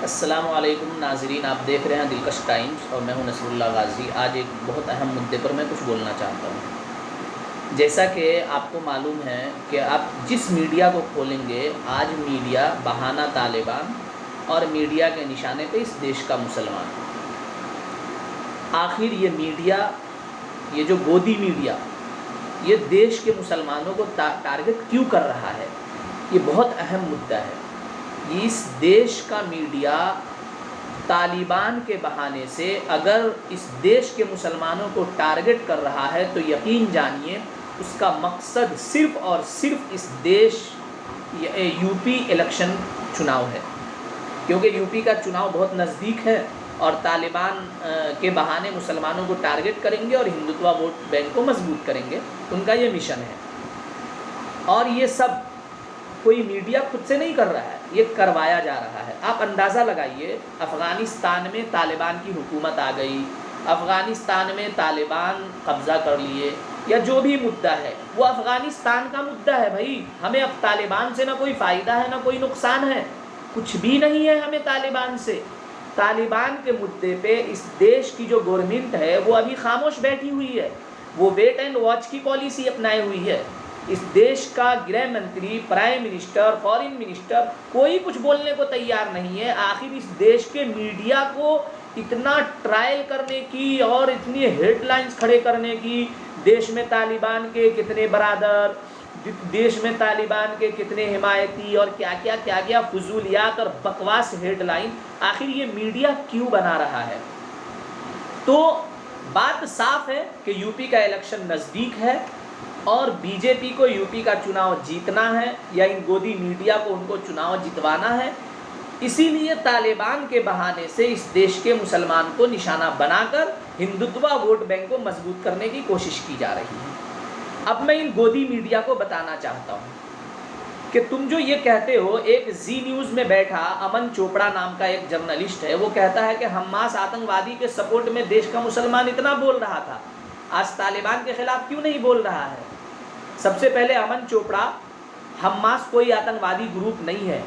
अस्सलामुअलैकुम नाज़रीन, आप देख रहे हैं दिलकश टाइम्स और मैं हूं नसरुल्लाह गाज़ी। आज एक बहुत अहम मुद्दे पर मैं कुछ बोलना चाहता हूं। जैसा कि आपको मालूम है कि आप जिस मीडिया को खोलेंगे, आज मीडिया बहाना तालिबान और मीडिया के निशाने पे इस देश का मुसलमान। आखिर ये मीडिया, ये जो गोदी मीडिया, ये देश के मुसलमानों को टारगेट क्यों कर रहा है? ये बहुत अहम मुद्दा है। इस देश का मीडिया तालिबान के बहाने से अगर इस देश के मुसलमानों को टारगेट कर रहा है तो यकीन जानिए उसका मकसद सिर्फ़ और सिर्फ इस देश यूपी इलेक्शन चुनाव है, क्योंकि यूपी का चुनाव बहुत नज़दीक है और तालिबान के बहाने मुसलमानों को टारगेट करेंगे और हिंदुत्व वोट बैंक को मजबूत करेंगे। उनका ये मिशन है और ये सब कोई मीडिया खुद से नहीं कर रहा है, ये करवाया जा रहा है। आप अंदाज़ा लगाइए, अफ़गानिस्तान में तालिबान की हुकूमत आ गई, अफ़गानिस्तान में तालिबान कब्ज़ा कर लिए, या जो भी मुद्दा है वो अफ़गानिस्तान का मुद्दा है। भाई, हमें अब तालिबान से ना कोई फ़ायदा है ना कोई नुकसान है, कुछ भी नहीं है हमें तालिबान से। तालिबान के मुद्दे पे इस देश की जो गवर्नमेंट है वो अभी खामोश बैठी हुई है, वो वेट एंड वॉच की पॉलिसी अपनाई हुई है। इस देश का गृह मंत्री, प्राइम मिनिस्टर, फॉरेन मिनिस्टर कोई कुछ बोलने को तैयार नहीं है। आखिर इस देश के मीडिया को इतना ट्रायल करने की और इतनी हेडलाइंस खड़े करने की, देश में तालिबान के कितने बरादर, देश में तालिबान के कितने हिमायती और क्या क्या फजूलियात और बकवास हेडलाइन, आखिर ये मीडिया क्यों बना रहा है? तो बात साफ है कि यूपी का इलेक्शन नज़दीक है और बीजेपी को यूपी का चुनाव जीतना है या इन गोदी मीडिया को उनको चुनाव जितवाना है। इसीलिए तालिबान के बहाने से इस देश के मुसलमान को निशाना बनाकर हिंदुत्व वोट बैंक को मजबूत करने की कोशिश की जा रही है। अब मैं इन गोदी मीडिया को बताना चाहता हूँ कि तुम जो ये कहते हो, एक जी न्यूज़ में बैठा अमन चोपड़ा नाम का एक जर्नलिस्ट है, वो कहता है कि हमास आतंकवादी के सपोर्ट में देश का मुसलमान इतना बोल रहा था, आज तालिबान के खिलाफ क्यों नहीं बोल रहा है? सबसे पहले अमन चोपड़ा, हमास कोई आतंकवादी ग्रुप नहीं है,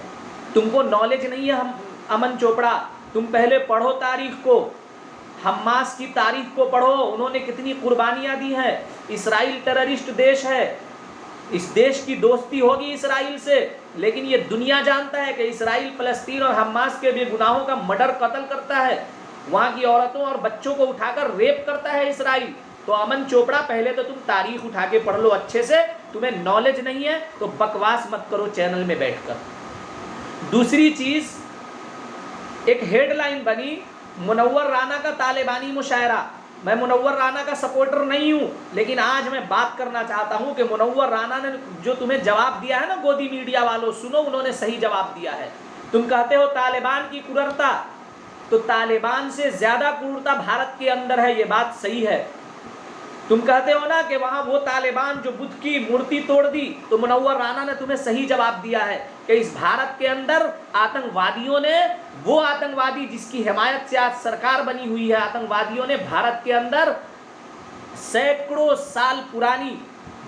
तुमको नॉलेज नहीं है। हम अमन चोपड़ा, तुम पहले पढ़ो तारीख को, हमास की तारीख को पढ़ो, उन्होंने कितनी कुर्बानियां दी हैं। इसराइल टेररिस्ट देश है, इस देश की दोस्ती होगी इसराइल से, लेकिन ये दुनिया जानता है कि इसराइल फलस्तीन और हमास के बेगुनाहों का मर्डर, कत्ल करता है, वहाँ की औरतों और बच्चों को उठाकर रेप करता है इसराइल। तो अमन चोपड़ा, पहले तो तुम तारीख उठा के पढ़ लो अच्छे से, तुम्हें नॉलेज नहीं है तो बकवास मत करो चैनल में बैठकर। दूसरी चीज, एक हेडलाइन बनी मुनव्वर राना का तालिबानी मुशायरा। मैं मुनव्वर राना का सपोर्टर नहीं हूं, लेकिन आज मैं बात करना चाहता हूं कि मुनव्वर राना ने जो तुम्हें जवाब दिया है ना, गोदी मीडिया वालों सुनो, उन्होंने सही जवाब दिया है। तुम कहते हो तालिबान की क्रूरता, तो तालिबान से ज्यादा क्रूरता भारत के अंदर है, ये बात सही है। तुम कहते हो ना कि वहां वो तालिबान जो बुद्ध की मूर्ति तोड़ दी, तो मुनव्वर राना ने तुम्हें सही जवाब दिया है कि इस भारत के अंदर आतंकवादियों ने, वो आतंकवादी जिसकी हिमायत से आज सरकार बनी हुई है, आतंकवादियों ने भारत के अंदर सैकड़ों साल पुरानी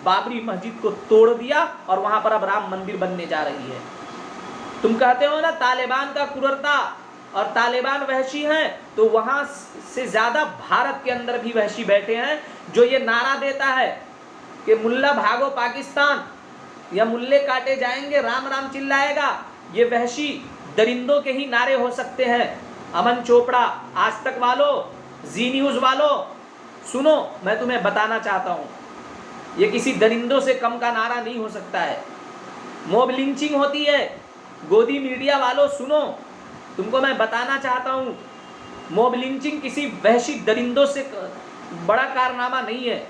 बाबरी मस्जिद को तोड़ दिया और वहां पर अब राम मंदिर बनने जा रही है। तुम कहते हो ना तालिबान का क्रूरता और तालिबान वहशी हैं, तो वहां से ज्यादा भारत के अंदर भी वहशी बैठे हैं जो ये नारा देता है कि मुल्ला भागो पाकिस्तान या मुल्ले काटे जाएंगे, राम राम चिल्लाएगा। ये वहशी दरिंदों के ही नारे हो सकते हैं। अमन चोपड़ा, आज तक वालों, जी न्यूज़ वालों सुनो, मैं तुम्हें बताना चाहता हूँ, ये किसी दरिंदों से कम का नारा नहीं हो सकता है। मॉब लिंचिंग होती है, गोदी मीडिया वालों सुनो, तुमको मैं बताना चाहता हूँ, मॉब लिंचिंग किसी वहशी दरिंदों से बड़ा कारनामा नहीं है।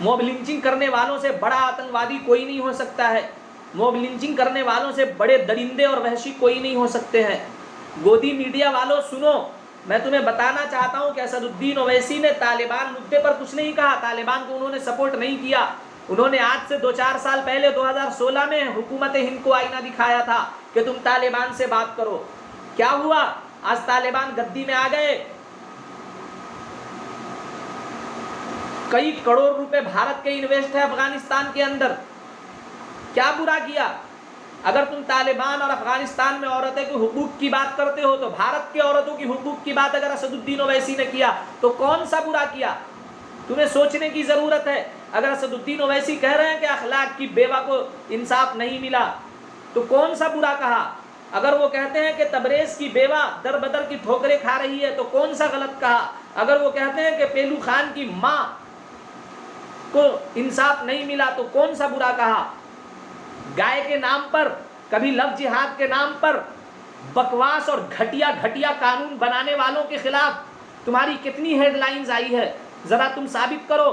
मॉब लिंचिंग करने वालों से बड़ा आतंकवादी कोई नहीं हो सकता है। मॉब लिंचिंग करने वालों से बड़े दरिंदे और वहशी कोई नहीं हो सकते हैं। गोदी मीडिया वालों सुनो, मैं तुम्हें बताना चाहता हूं कि असदुद्दीन ओवैसी ने तालिबान मुद्दे पर कुछ नहीं कहा, तालिबान को उन्होंने सपोर्ट नहीं किया। उन्होंने आज से 2-4 साल पहले 2016 में हुकूमत हिंद को आईना दिखाया था कि तुम तालिबान से बात करो। क्या हुआ? आज तालिबान गद्दी में आ गए, कई करोड़ रुपए भारत के इन्वेस्ट है अफगानिस्तान के अंदर। क्या बुरा किया? अगर तुम तालिबान और अफगानिस्तान में औरतें के हुकूक की बात करते हो तो भारत की औरतों की हुकूक की बात अगर असदुद्दीन ओवैसी ने किया तो कौन सा बुरा किया? तुम्हें सोचने की जरूरत है। अगर असदुद्दीन ओवैसी कह रहे हैं कि अखलाक की बेवा को इंसाफ नहीं मिला तो कौन सा बुरा कहा? अगर वो कहते हैं कि तबरेज की बेवा दर बदर की ठोकरें खा रही है तो कौन सा गलत कहा? अगर वो कहते हैं कि पेलू खान की माँ को इंसाफ नहीं मिला तो कौन सा बुरा कहा? गाय के नाम पर, कभी लव जिहाद के नाम पर बकवास और घटिया घटिया कानून बनाने वालों के खिलाफ तुम्हारी कितनी हेडलाइंस आई है? जरा तुम साबित करो,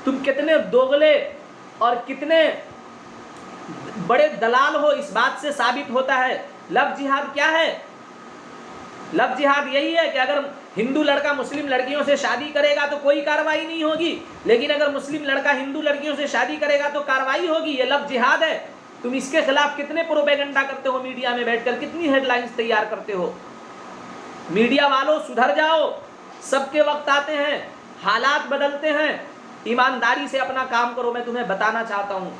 तुम कितने दोगले और कितने बड़े दलाल हो इस बात से साबित होता है। लव जिहाद क्या है? लव जिहाद यही है कि अगर हिंदू लड़का मुस्लिम लड़कियों से शादी करेगा तो कोई कार्रवाई नहीं होगी, लेकिन अगर मुस्लिम लड़का हिंदू लड़कियों से शादी करेगा तो कार्रवाई होगी। ये लव जिहाद है। तुम इसके खिलाफ कितने प्रोपेगेंडा करते हो मीडिया में बैठकर, कितनी हेडलाइंस तैयार करते हो। मीडिया वालों सुधर जाओ, सबके वक्त आते हैं, हालात बदलते हैं, ईमानदारी से अपना काम करो। मैं तुम्हें बताना चाहता हूं,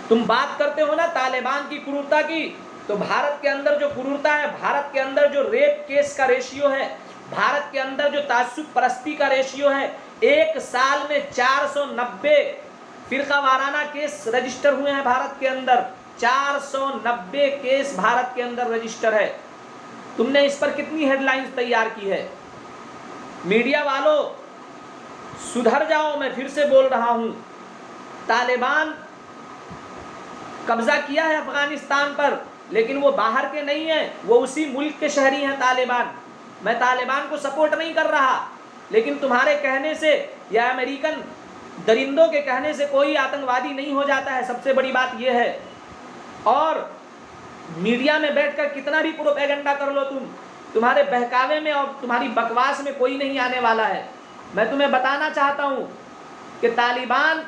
तुम बात करते हो ना तालिबान की क्रूरता की, तो भारत के अंदर जो क्रूरता है, भारत के अंदर जो रेप केस का रेशियो है, भारत के अंदर जो तासुब परस्ती का रेशियो है, एक साल में 490 फिरका वाराना केस रजिस्टर हुए हैं भारत के अंदर। 490 केस भारत के अंदर रजिस्टर है। तुमने इस पर कितनी हेडलाइंस तैयार की है? मीडिया वालों सुधर जाओ, मैं फिर से बोल रहा हूं। तालिबान कब्जा किया है अफगानिस्तान पर, लेकिन वो बाहर के नहीं है, वो उसी मुल्क के शहरी हैं तालिबान। मैं तालिबान को सपोर्ट नहीं कर रहा, लेकिन तुम्हारे कहने से या अमेरिकन दरिंदों के कहने से कोई आतंकवादी नहीं हो जाता है। सबसे बड़ी बात यह है। और मीडिया में बैठकर कितना भी प्रोपेगेंडा कर लो तुम, तुम्हारे बहकावे में और तुम्हारी बकवास में कोई नहीं आने वाला है। मैं तुम्हें बताना चाहता हूं कि तालिबान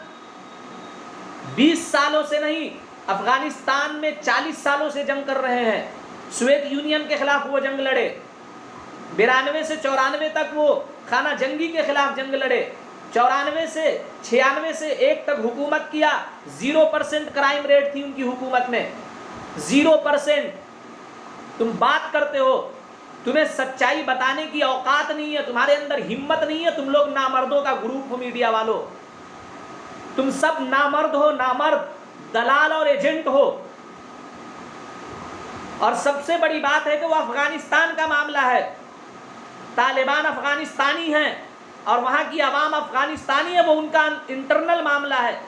20 सालों से नहीं, अफगानिस्तान में 40 सालों से जंग कर रहे हैं। सोवियत यूनियन के खिलाफ वो जंग लड़े, 92 से 94 तक वो खाना जंगी के खिलाफ जंग लड़े, 94 से 96 से 1 तक हुकूमत किया। 0% क्राइम रेट थी उनकी हुकूमत में, 0%। तुम बात करते हो, तुम्हें सच्चाई बताने की औकात नहीं है, तुम्हारे अंदर हिम्मत नहीं है। तुम लोग नामर्दों का ग्रुप हो मीडिया वालों, तुम सब नामर्द हो, नामर्द दलाल और एजेंट हो। और सबसे बड़ी बात है कि वो अफगानिस्तान का मामला है। तालिबान अफगानिस्तानी हैं और वहां की आवाम अफगानिस्तानी है, वो उनका इंटरनल मामला है।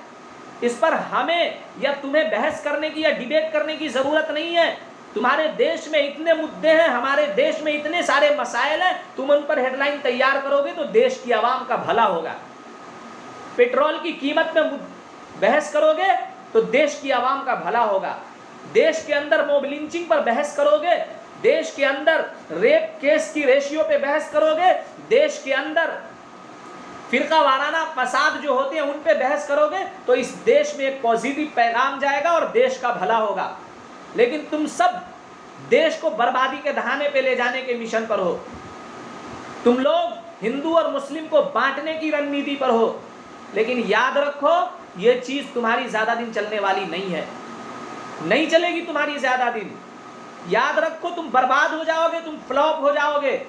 इस पर हमें या तुम्हें बहस करने की या डिबेट करने की जरूरत नहीं है। तुम्हारे देश में इतने मुद्दे हैं, हमारे देश में इतने सारे मसाइल हैं, तुम उन पर हेडलाइन तैयार करोगे तो देश की आवाम का भला होगा। पेट्रोल की कीमत में बहस करोगे तो देश की आवाम का भला होगा। देश के अंदर मॉब लिंचिंग पर बहस करोगे, देश के अंदर रेप केस की रेशियो पे बहस करोगे, देश के अंदर फिरका वाराना फसाद जो होते हैं उन पे बहस करोगे तो इस देश में एक पॉजिटिव पैगाम जाएगा और देश का भला होगा। लेकिन तुम सब देश को बर्बादी के दहाने पे ले जाने के मिशन पर हो। तुम लोग हिंदू और मुस्लिम को बांटने की रणनीति पर हो। लेकिन याद रखो, ये चीज तुम्हारी ज्यादा दिन चलने वाली नहीं है, नहीं चलेगी तुम्हारी ज्यादा दिन। याद रखो, तुम बर्बाद हो जाओगे, तुम फ्लॉप हो जाओगे।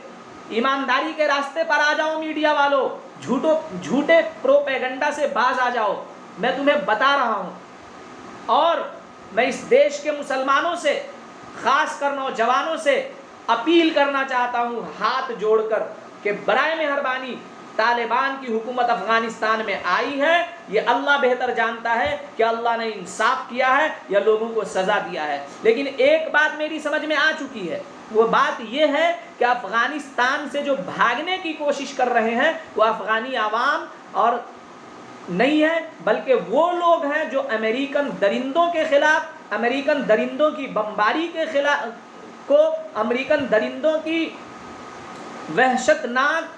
ईमानदारी के रास्ते पर आ जाओ मीडिया वालों, झूठे प्रोपेगेंडा से बाज आ जाओ। मैं तुम्हें बता रहा हूं। और मैं इस देश के मुसलमानों से, खासकर नौजवानों से अपील करना चाहता हूं हाथ जोड़कर कि बराए मेहरबानी, तालिबान की हुकूमत अफगानिस्तान में आई है, ये अल्लाह बेहतर जानता है कि अल्लाह ने इंसाफ किया है या लोगों को सजा दिया है। लेकिन एक बात मेरी समझ में आ चुकी है, वो बात ये है कि अफगानिस्तान से जो भागने की कोशिश कर रहे हैं वो अफगानी आवाम और नहीं है, बल्कि वो लोग हैं जो अमेरिकन दरिंदों के खिलाफ, अमेरिकन दरिंदों की बमबारी के खिलाफ को, अमेरिकन दरिंदों की वहशतनाक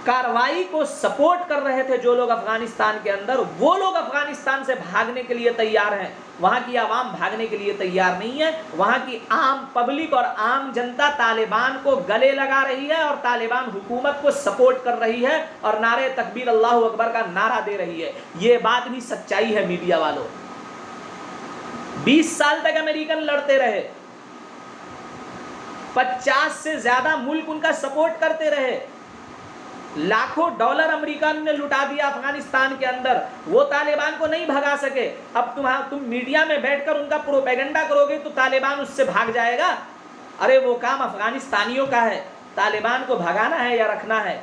कार्रवाई को सपोर्ट कर रहे थे। जो लोग अफगानिस्तान के अंदर, वो लोग अफगानिस्तान से भागने के लिए तैयार हैं। वहां की आवाम भागने के लिए तैयार नहीं है। वहां की आम पब्लिक और आम जनता तालिबान को गले लगा रही है और तालिबान हुकूमत को सपोर्ट कर रही है और नारे तकबीर अल्लाहु अकबर का नारा दे रही है। ये बात भी सच्चाई है मीडिया वालों। 20 साल तक अमेरिकन लड़ते रहे, 50 से ज्यादा मुल्क उनका सपोर्ट करते रहे, लाखों डॉलर अमेरिका ने लुटा दिया अफगानिस्तान के अंदर, वो तालिबान को नहीं भगा सके। अब तुम मीडिया में बैठकर उनका प्रोपेगेंडा करोगे तो तालिबान उससे भाग जाएगा? अरे वो काम अफगानिस्तानियों का है, तालिबान को भगाना है या रखना है,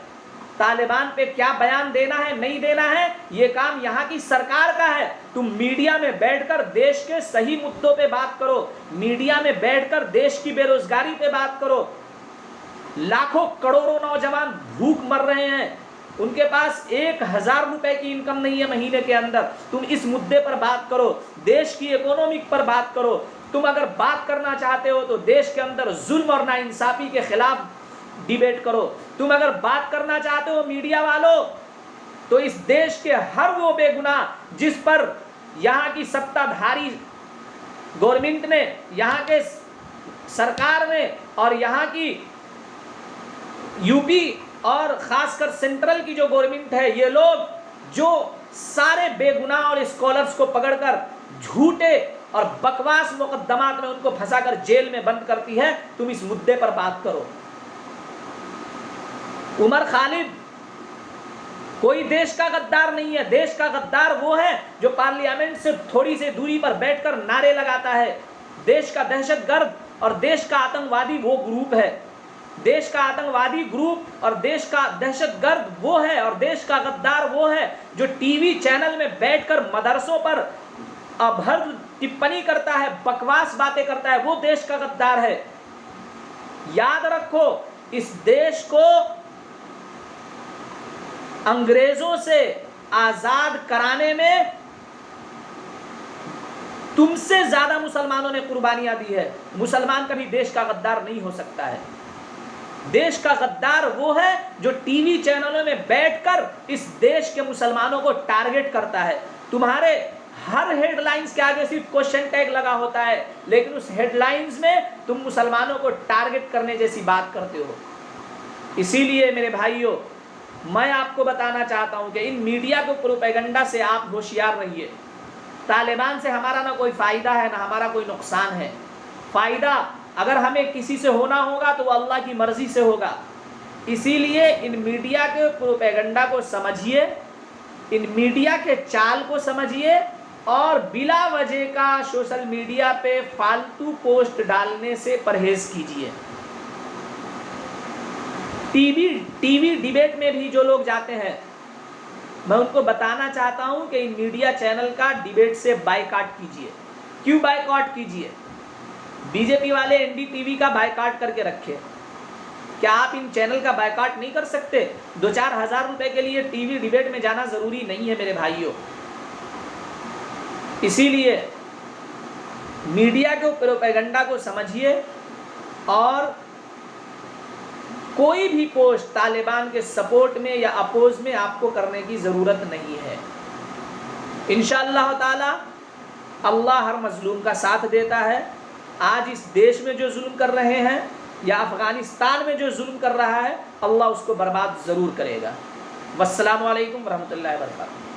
तालिबान पे क्या बयान देना है नहीं देना है, ये काम यहाँ की सरकार का है। तुम मीडिया में बैठकर देश के सही मुद्दों पे बात करो, मीडिया में बैठकर देश की बेरोजगारी पे बात करो। लाखों करोड़ों नौजवान भूख मर रहे हैं, उनके पास 1000 रुपए की इनकम नहीं है महीने के अंदर, तुम इस मुद्दे पर बात करो, देश की इकोनॉमिक पर बात करो। तुम अगर बात करना चाहते हो तो देश के अंदर जुल्म और नाइंसाफी के खिलाफ डिबेट करो। तुम अगर बात करना चाहते हो मीडिया वालों तो इस देश के हर वो बेगुनाह जिस पर यहाँ की सत्ताधारी गवर्नमेंट ने, यहाँ के सरकार ने और यहाँ की यूपी और खासकर सेंट्रल की जो गवर्नमेंट है, ये लोग जो सारे बेगुनाह और स्कॉलर्स को पकड़कर झूठे और बकवास मुकदमात में उनको फंसाकर जेल में बंद करती है, तुम इस मुद्दे पर बात करो। उमर खालिद कोई देश का गद्दार नहीं है, देश का गद्दार वो है जो पार्लियामेंट से थोड़ी सी दूरी पर बैठकर नारे लगाता है। देश का दहशतगर्द और देश का आतंकवादी वो ग्रुप है, देश का आतंकवादी ग्रुप और देश का दहशतगर्द वो है, और देश का गद्दार वो है जो टीवी चैनल में बैठकर मदरसों पर अभद्र टिप्पणी करता है, बकवास बातें करता है, वो देश का गद्दार है। याद रखो, इस देश को अंग्रेजों से आजाद कराने में तुमसे ज्यादा मुसलमानों ने कुर्बानियां दी है। मुसलमान कभी देश का गद्दार नहीं हो सकता है। देश का गद्दार वो है जो टीवी चैनलों में बैठकर इस देश के मुसलमानों को टारगेट करता है। तुम्हारे हर हेडलाइंस के आगे सिर्फ क्वेश्चन टैग लगा होता है, लेकिन उस हेडलाइंस में तुम मुसलमानों को टारगेट करने जैसी बात करते हो। इसीलिए मेरे भाइयों, मैं आपको बताना चाहता हूं कि इन मीडिया को प्रोपेगेंडा से आप होशियार रहिए। तालिबान से हमारा ना कोई फायदा है ना हमारा कोई नुकसान है। फायदा अगर हमें किसी से होना होगा तो अल्लाह की मर्जी से होगा। इसीलिए इन मीडिया के प्रोपेगेंडा को समझिए, इन मीडिया के चाल को समझिए और बिला वजह का सोशल मीडिया पे फालतू पोस्ट डालने से परहेज कीजिए। टीवी डिबेट में भी जो लोग जाते हैं, मैं उनको बताना चाहता हूं कि इन मीडिया चैनल का डिबेट से बायकॉट कीजिए। क्यों बायकॉट कीजिए? बीजेपी वाले एनडीटीवी का बायकॉट करके रखे, क्या आप इन चैनल का बायकॉट नहीं कर सकते? 2-4 हज़ार रुपए के लिए टीवी डिबेट में जाना जरूरी नहीं है मेरे भाइयों। इसीलिए मीडिया के प्रोपेगेंडा को समझिए और कोई भी पोस्ट तालिबान के सपोर्ट में या अपोज में आपको करने की ज़रूरत नहीं है। इंशाअल्लाह ताला अल्लाह हर मजलूम का साथ देता है। आज इस देश में जो जुल्म कर रहे हैं या अफ़गानिस्तान में जो जुल्म कर रहा है, अल्लाह उसको बर्बाद ज़रूर करेगा। वस्सलामु अलैकुम वरहमतुल्लाहि वबरकातुहू।